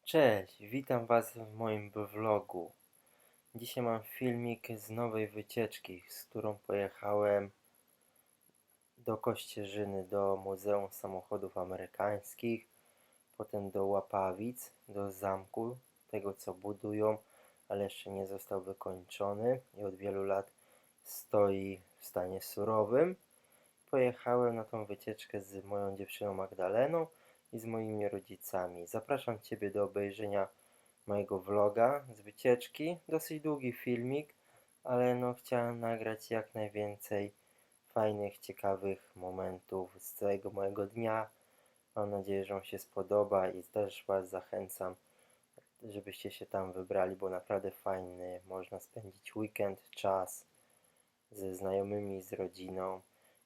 Cześć, witam Was w moim vlogu. Dzisiaj mam filmik z nowej wycieczki, z którą pojechałem do Kościerzyny, do Muzeum Samochodów Amerykańskich, potem do Łapawic, do zamku, tego co budują, ale jeszcze nie został wykończony i od wielu lat stoi w stanie surowym. Pojechałem na tą wycieczkę z moją dziewczyną Magdaleną i z moimi rodzicami. Zapraszam Ciebie do obejrzenia mojego vloga z wycieczki. Dosyć długi filmik, ale no chciałem nagrać jak najwięcej fajnych, ciekawych momentów z całego mojego dnia. Mam nadzieję, że on się spodoba i też Was zachęcam, żebyście się tam wybrali, bo naprawdę fajny. Można spędzić weekend, czas ze znajomymi, z rodziną.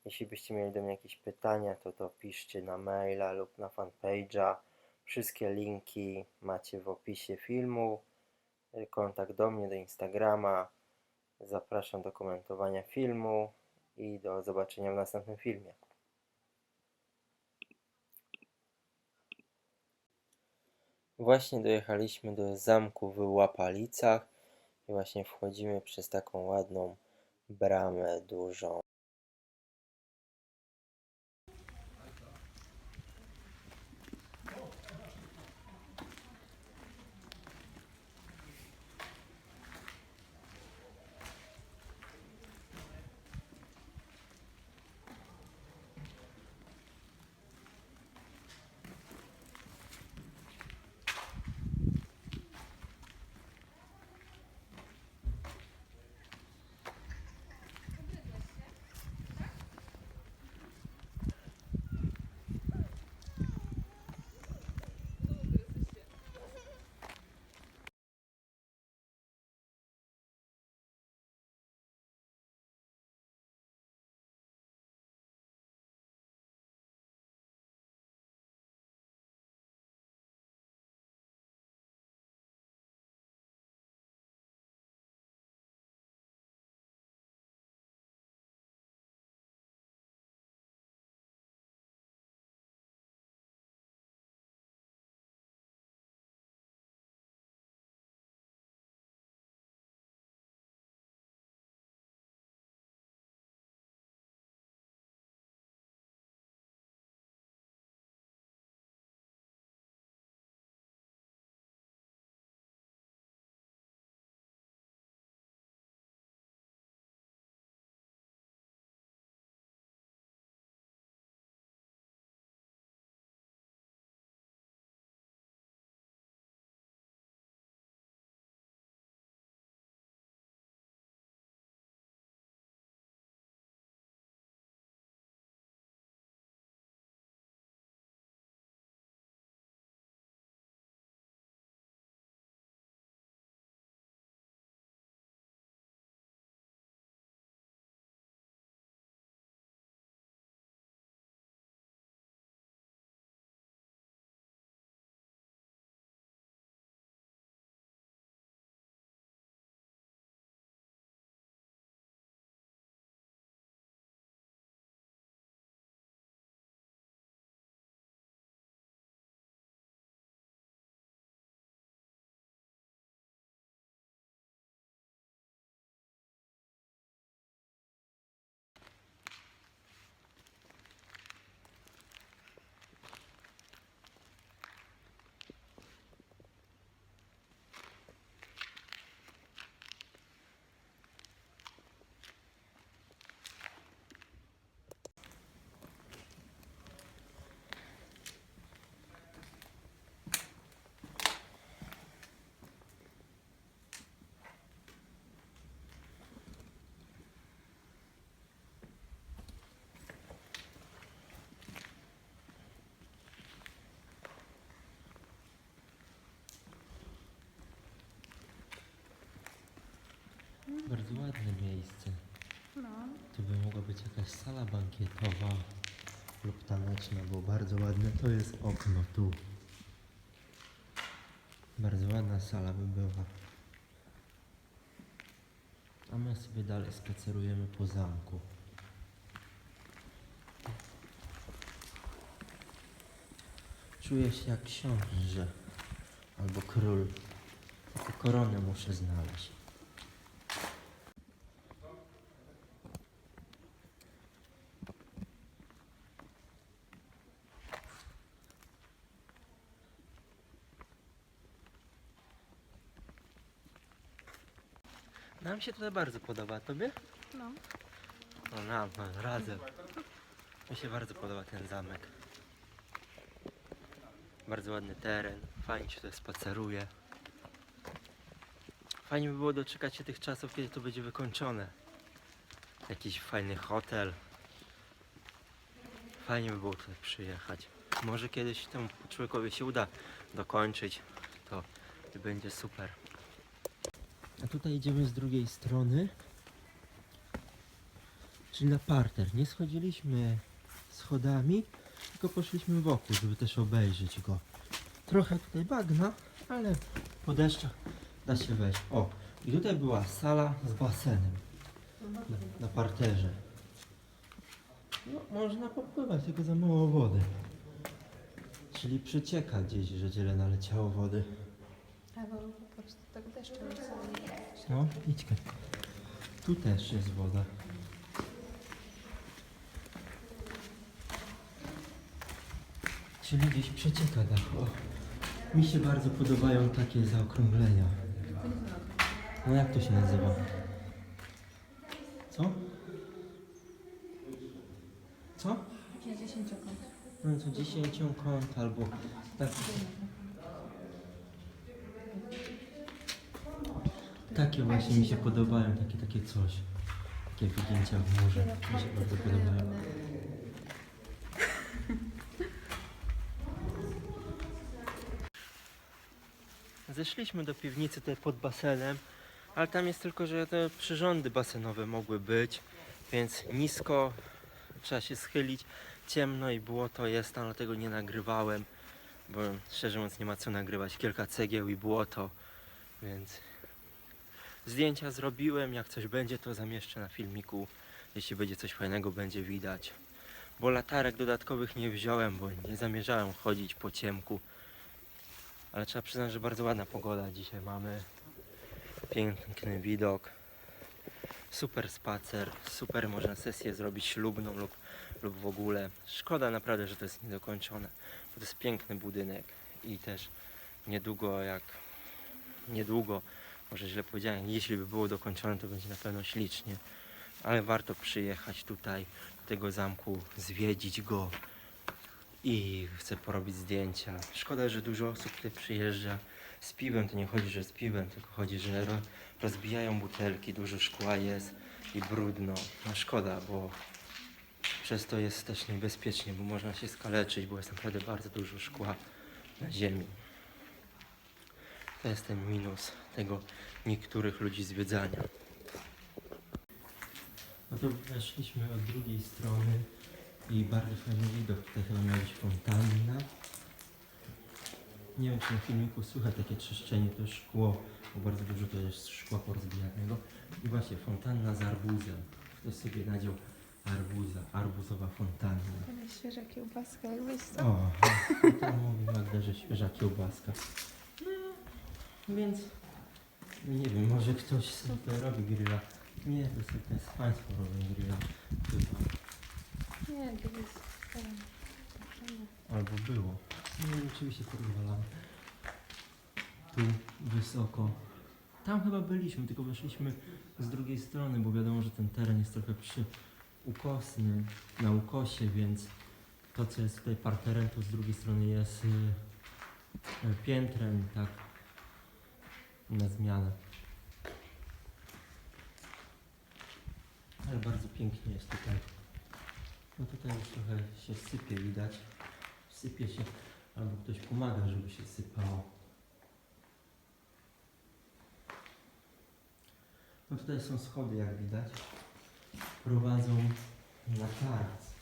Jeśli byście mieli do mnie jakieś pytania, to piszcie na maila lub na fanpage'a. Wszystkie linki macie w opisie filmu. Kontakt do mnie, do Instagrama. Zapraszam do komentowania filmu i do zobaczenia w następnym filmie. Właśnie dojechaliśmy do zamku w Łapalicach i właśnie wchodzimy przez taką ładną bramę dużą. Bardzo ładne miejsce. No. Tu by mogła być jakaś sala bankietowa lub taneczna, bo bardzo ładne to jest okno tu. Bardzo ładna sala by była. A my sobie dalej spacerujemy po zamku. Czuję się jak książę albo król. Tylko koronę muszę znaleźć. Nam się tutaj bardzo podoba, tobie? No. No nam, razem. Mi się bardzo podoba ten zamek. Bardzo ładny teren, fajnie się tutaj spaceruje. Fajnie by było doczekać się tych czasów, kiedy to będzie wykończone. Jakiś fajny hotel. Fajnie by było tutaj przyjechać. Może kiedyś temu człowiekowi się uda dokończyć, to będzie super. A tutaj idziemy z drugiej strony, czyli na parter. Nie schodziliśmy schodami, tylko poszliśmy wokół, żeby też obejrzeć go. Trochę tutaj bagna, ale po deszczach da się wejść. O, i tutaj była sala z basenem na parterze. No, można popływać, tylko za mało wody. Czyli przecieka gdzieś, że tyle naleciało wody. Albo po prostu tak deszczu nie są. No, idźkę. Tu też jest woda. Czyli gdzieś przecieka dach. O, mi się bardzo podobają takie zaokrąglenia. No jak to się nazywa? Co? Co? Jakiś dziesięciokąt. No to dziesięciokąt albo tak. Takie właśnie mi się podobają, takie coś. Takie wygięcia w morze. Mi się bardzo podobają. Zeszliśmy do piwnicy tutaj pod basenem, ale tam jest tylko, że te przyrządy basenowe mogły być, więc nisko trzeba się schylić, ciemno i błoto jest, ale tego nie nagrywałem, bo szczerze mówiąc nie ma co nagrywać, kilka cegieł i błoto, więc zdjęcia zrobiłem, jak coś będzie to zamieszczę na filmiku, jeśli będzie coś fajnego będzie widać, bo latarek dodatkowych nie wziąłem, bo nie zamierzałem chodzić po ciemku. Ale trzeba przyznać, że bardzo ładna pogoda dzisiaj mamy. Piękny widok. Super spacer. Super można sesję zrobić ślubną lub w ogóle. Szkoda naprawdę, że to jest niedokończone. Bo to jest piękny budynek. I też niedługo, może źle powiedziałem, jeśli by było dokończone, to będzie na pewno ślicznie. Ale warto przyjechać tutaj do tego zamku, zwiedzić go. I chcę porobić zdjęcia. Szkoda, że dużo osób tutaj przyjeżdża z piwem. To nie chodzi, że z piwem, tylko chodzi, że rozbijają butelki, dużo szkła jest i brudno. No szkoda, bo przez to jest też niebezpiecznie, bo można się skaleczyć, bo jest naprawdę bardzo dużo szkła na ziemi. To jest ten minus tego niektórych ludzi zwiedzania. No to weszliśmy od drugiej strony. I bardzo fajny widok, tutaj chyba miała być fontanna. Nie wiem, czy na filmiku słychać takie trzeszczenie, to jest szkło, bo bardzo dużo to jest szkła porozbijanego. I właśnie fontanna z arbuzem. Ktoś sobie nadział arbuza, arbuzowa fontanna. Tam jest świeża kiełbaska, jakbyś co? O, tam mówi Magda, że świeża kiełbaska. No, więc nie wiem, może ktoś sobie robi grilla. Nie, to jest państwo robią grilla. Chyba. Nie, to jest Albo było. No oczywiście to rozwalam. Tu wysoko. Tam chyba byliśmy, tylko weszliśmy z drugiej strony, bo wiadomo, że ten teren jest trochę ukosny, na ukosie, więc to, co jest tutaj parterem, to z drugiej strony jest piętrem, tak, na zmianę. Ale bardzo pięknie jest tutaj. No tutaj już trochę się sypie, widać. Sypie się, albo ktoś pomaga, żeby się sypało. No tutaj są schody, jak widać. Prowadzą na taras.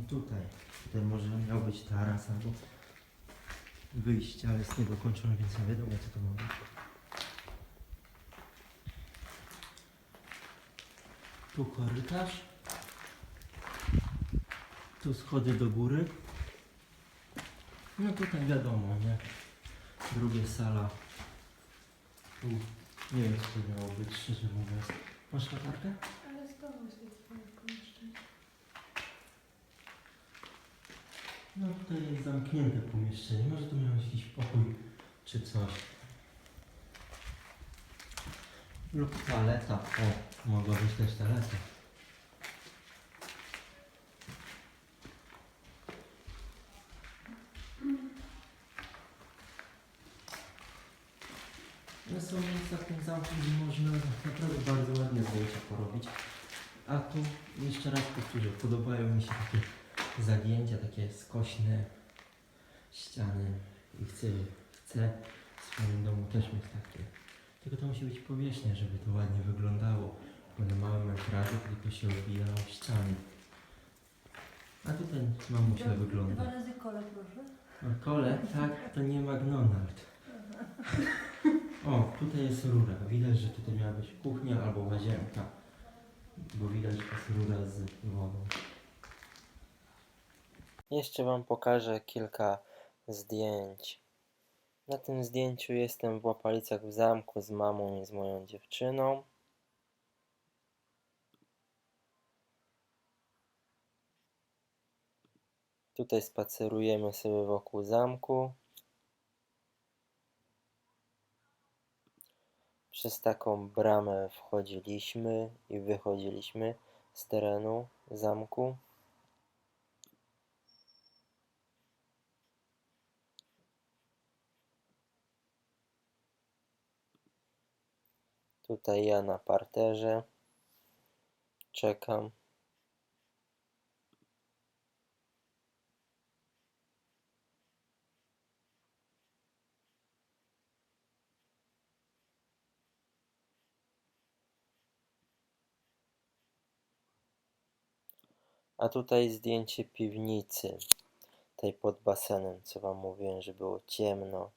Tutaj może miał być taras albo wyjście, ale jest niedokończone, więc nie wiadomo, co to ma być. Tu korytarz. Tu schody do góry. No tutaj wiadomo, nie? Drugie sala. Tu nie wiem co to miało być, szczerze mówiąc. Masz latarkę? Ale z domu jest twoje pomieszczenie. No tutaj jest zamknięte pomieszczenie. Może tu miał jakiś pokój czy coś. Lub toaleta. O, mogła być też toaleta. No są miejsca w tym zamku, gdzie można naprawdę bardzo ładne zdjęcia porobić. A tu jeszcze raz powtórzę, podobają mi się takie zagięcia, takie skośne ściany i chcę w swoim domu też mieć takie. Tylko to musi być powierzchnia, żeby to ładnie wyglądało. Bo na małym metrażu tylko się odbija o ściany. A tutaj mamusia wygląda. 2 razy kole, proszę. A kole? Tak, to nie McDonald's. O, tutaj jest rura. Widać, że tutaj miała być kuchnia albo łazienka. Bo widać, że jest rura z wodą. Jeszcze Wam pokażę kilka zdjęć. Na tym zdjęciu jestem w Łapalicach w zamku z mamą i z moją dziewczyną. Tutaj spacerujemy sobie wokół zamku. Przez taką bramę wchodziliśmy i wychodziliśmy z terenu zamku. Tutaj ja na parterze czekam. A tutaj zdjęcie piwnicy, tej pod basenem, co Wam mówiłem, że było ciemno.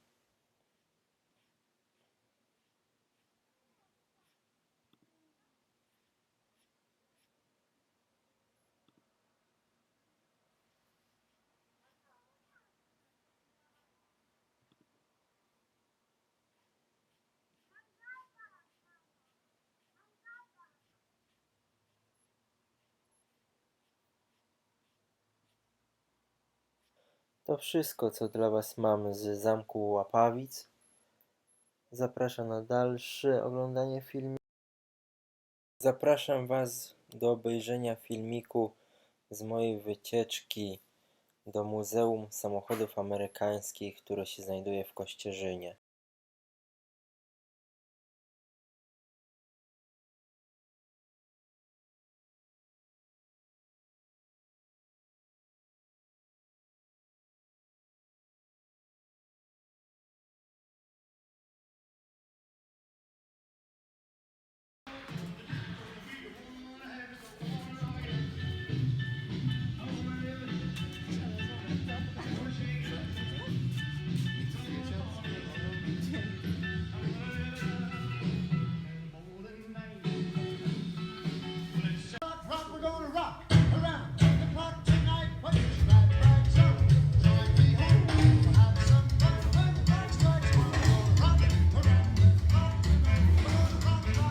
To wszystko, co dla Was mam z zamku Łapawic. Zapraszam na dalsze oglądanie filmu. Zapraszam Was do obejrzenia filmiku z mojej wycieczki do Muzeum Samochodów Amerykańskich, które się znajduje w Kościerzynie. We're gonna rock around the clock tonight. Put your glad rags on. Join me home. Have some fun when the clock strikes one. We're gonna rock around the clock tonight. We're gonna rock,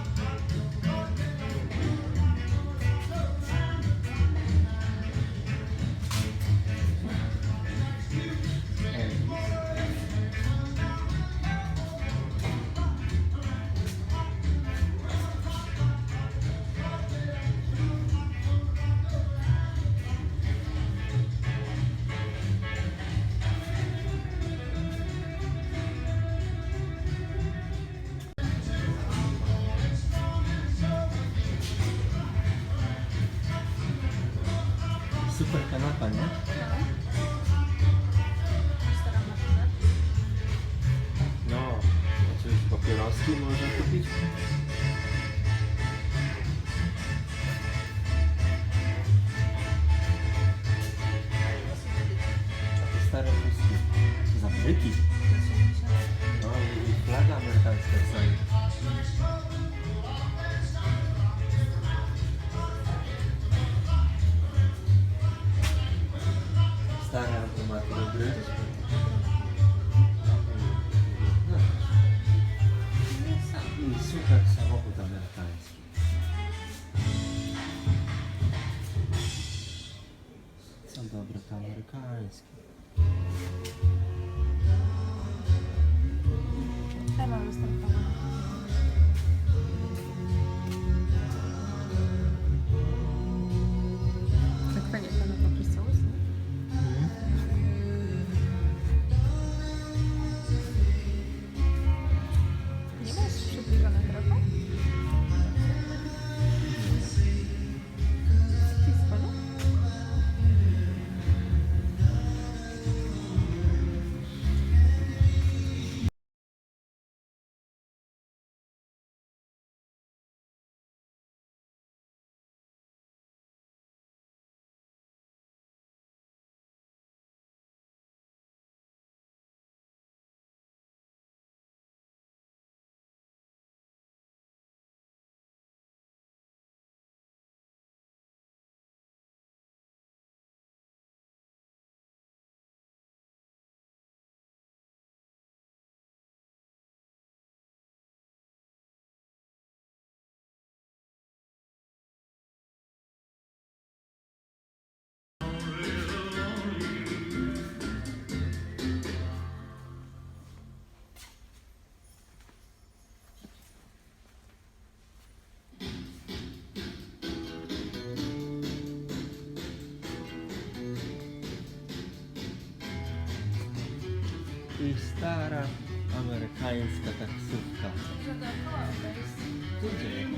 Super kanapa, nie? Stara maszyna. No, oczywiście papieroski można kupić. A te stare wózki z Ameryki. No i flaga amerykańska jest na nich. amerykański. Ja mam występować. Zakwenie pana poprzez całość, nie masz przybliżone trochę? Blisko, nie? I stara amerykańska taksówka. Że dookoła obejść. Tu gdzie?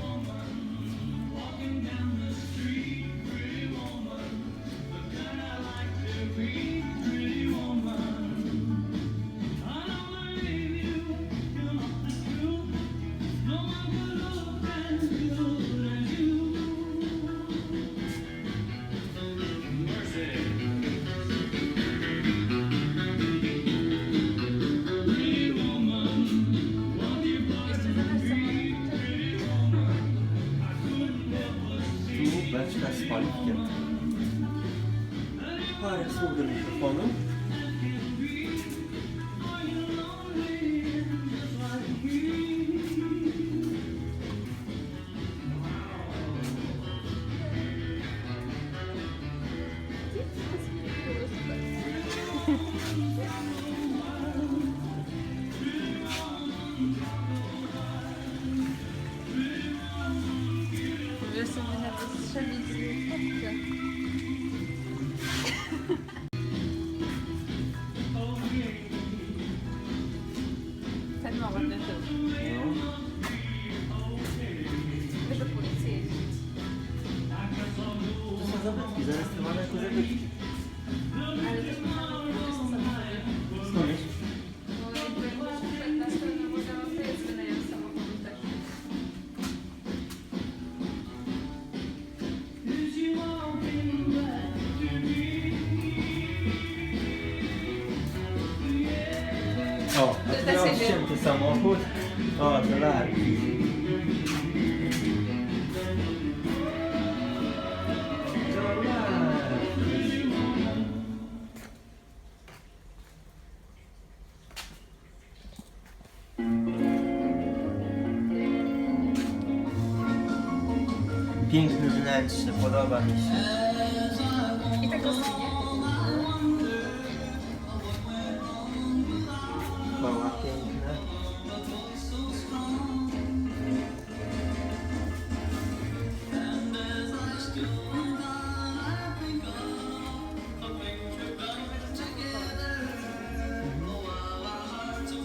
Jeszcze zamiast samochodu. Tu beczka z paliwkiem. Parę słów do mikrofonu. Wiesz, co mnie nawet strzelić z podkę. Ten ma ładny tył. No. Wiesz, do policji jeździć. To są zabytki, zarejestrowane jako zabytki. Ale też można powiedzieć, że samochody. Skąd wiesz? Bo jakby muszę na stronę muzeum, to jest wynajem samochodu też. O, a tu Dla miał siebie. ścięty samochód. O, to larki. To larki. Piękne wnętrze, podoba mi się. I tak rozwinie. Koła piękne. A gdzie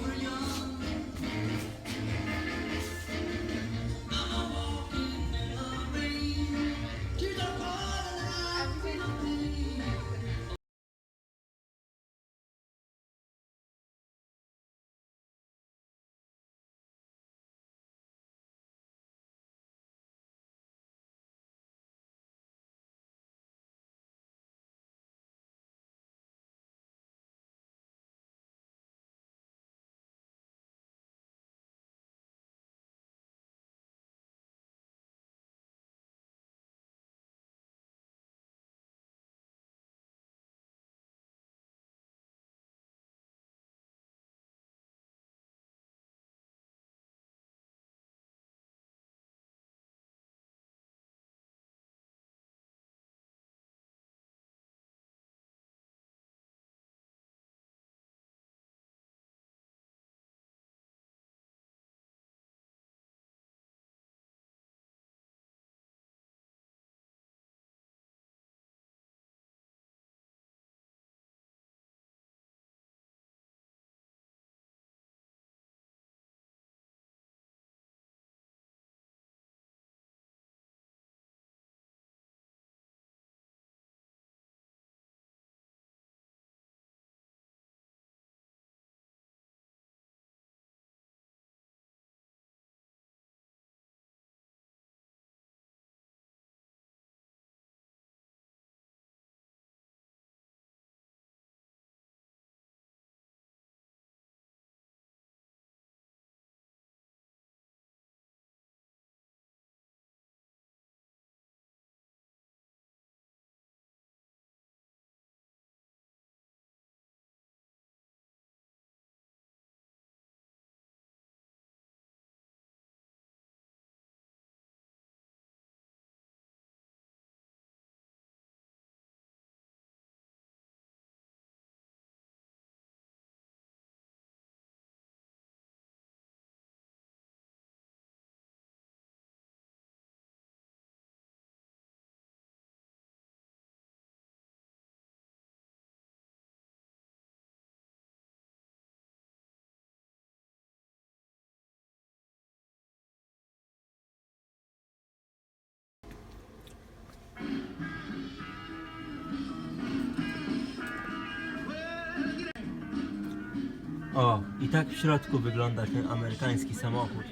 O, i tak w środku wygląda ten amerykański samochód.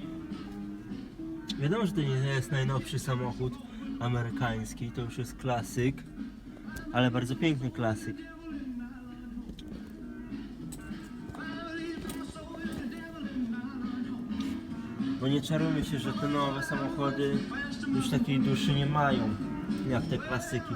Wiadomo, że to nie jest najnowszy samochód amerykański, to już jest klasyk, ale bardzo piękny klasyk. Bo nie czarujmy się, że te nowe samochody już takiej duszy nie mają, jak te klasyki.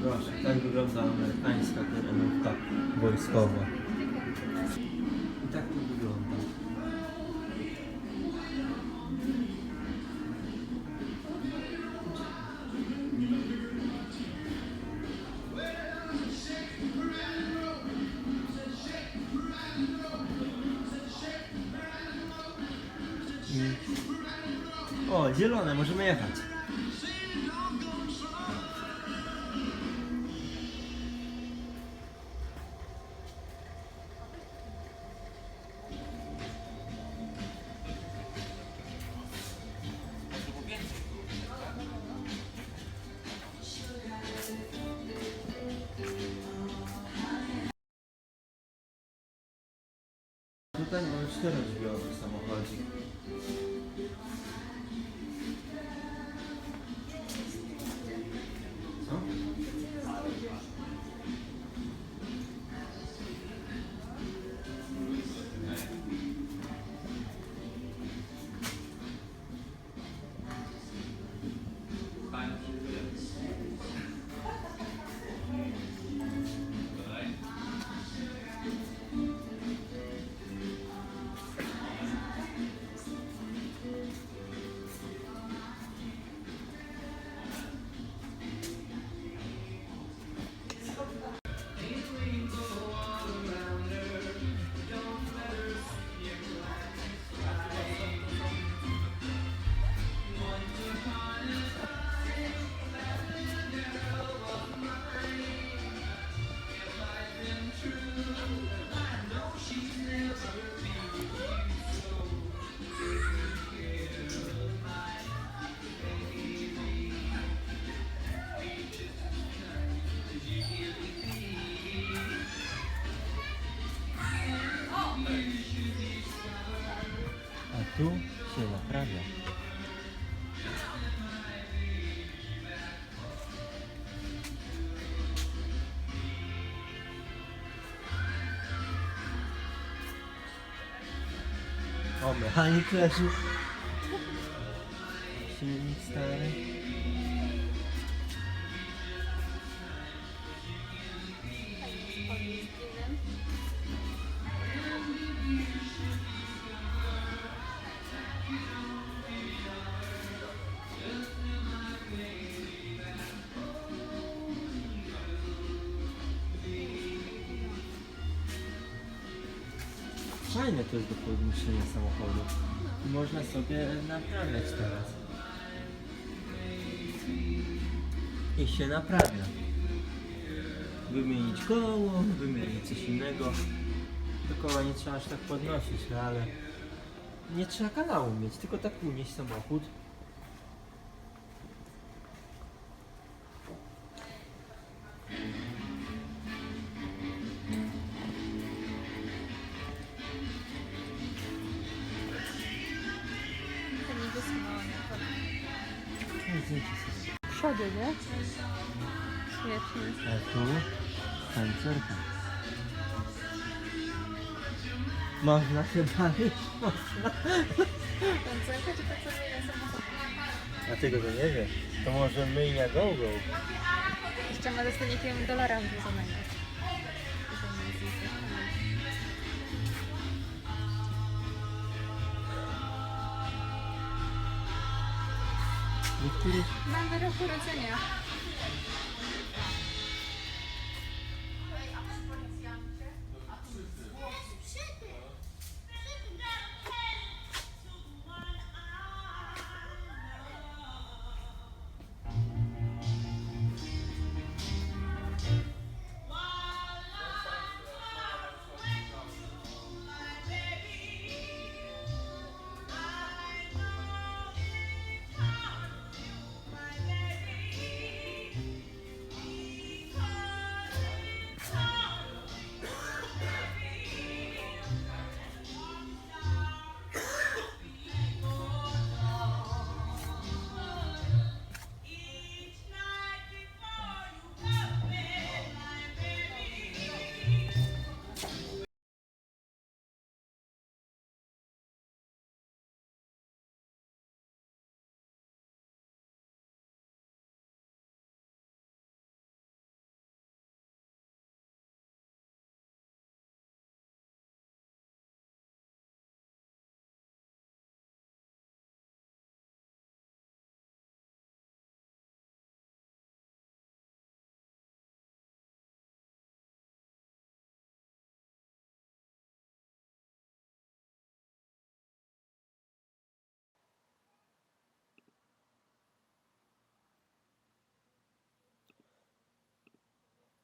Proszę, tak wygląda amerykańska terenówka wojskowa. I tak to wygląda. O, zielone, możemy jechać. Tutaj mamy 4-drzwiowy samochodzik. Co? A tu się naprawia. O, mechanik leży. Silnik stary. Fajne to jest do podniesienia samochodu. I można sobie naprawiać teraz. I się naprawia. Wymienić koło, wymienić coś innego. Do koła nie trzeba aż tak podnosić, no ale nie trzeba kanału mieć, tylko tak unieść samochód. Przody, nie? Świetnie. A tu tancerka. Można się bawić? Można. Tancerka czy tak sobie na samochód? A tego to nie wiesz. To może myjnia go-go. Jeszcze ma dostać jakiegoś dolara wrzuconego. Mam wyrok urodzenia.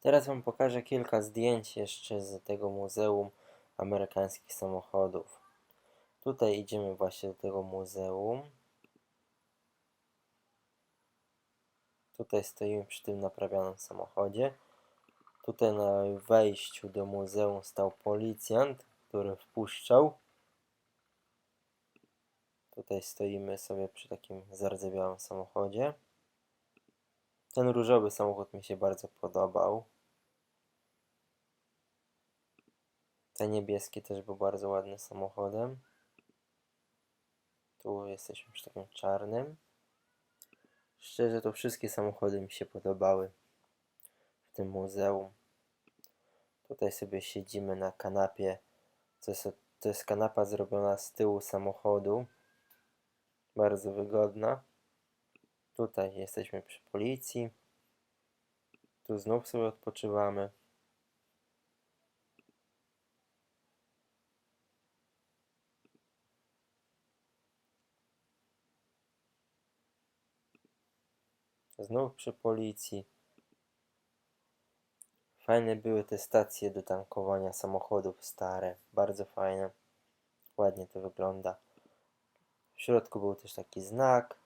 Teraz wam pokażę kilka zdjęć jeszcze z tego Muzeum Amerykańskich Samochodów. Tutaj idziemy właśnie do tego muzeum. Tutaj stoimy przy tym naprawionym samochodzie. Tutaj na wejściu do muzeum stał policjant, który wpuszczał. Tutaj stoimy sobie przy takim zardzewiałym samochodzie. Ten różowy samochód mi się bardzo podobał. Ten niebieski też był bardzo ładnym samochodem. Tu jesteśmy przy takim czarnym. Szczerze to wszystkie samochody mi się podobały w tym muzeum. Tutaj sobie siedzimy na kanapie. To jest kanapa zrobiona z tyłu samochodu. Bardzo wygodna. Tutaj jesteśmy przy policji. Tu znów sobie odpoczywamy. Znów przy policji. Fajne były te stacje do tankowania samochodów stare. Bardzo fajne. Ładnie to wygląda. W środku był też taki znak.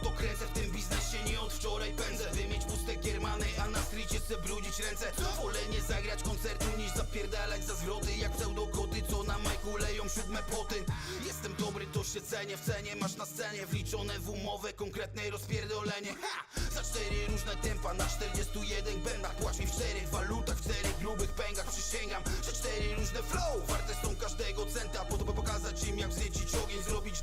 To kręcę w tym biznesie, nie od wczoraj pędzę. By mieć puste giermany, a na stricie chcę brudzić ręce. Wolę nie zagrać koncertu niż zapierdalać za zwroty. Jak pseudokoty, co na majku leją siódme poty. Jestem dobry, to się cenię, w cenie masz na scenie wliczone w umowę konkretne rozpierdolenie. Za 4 różne tempa na 41 będach. Płacz mi w 4 walutach, w 4 grubych pęgach. Przysięgam, że 4 różne flow warte są każdego centa. Po to by pokazać im jak zniecić ogień.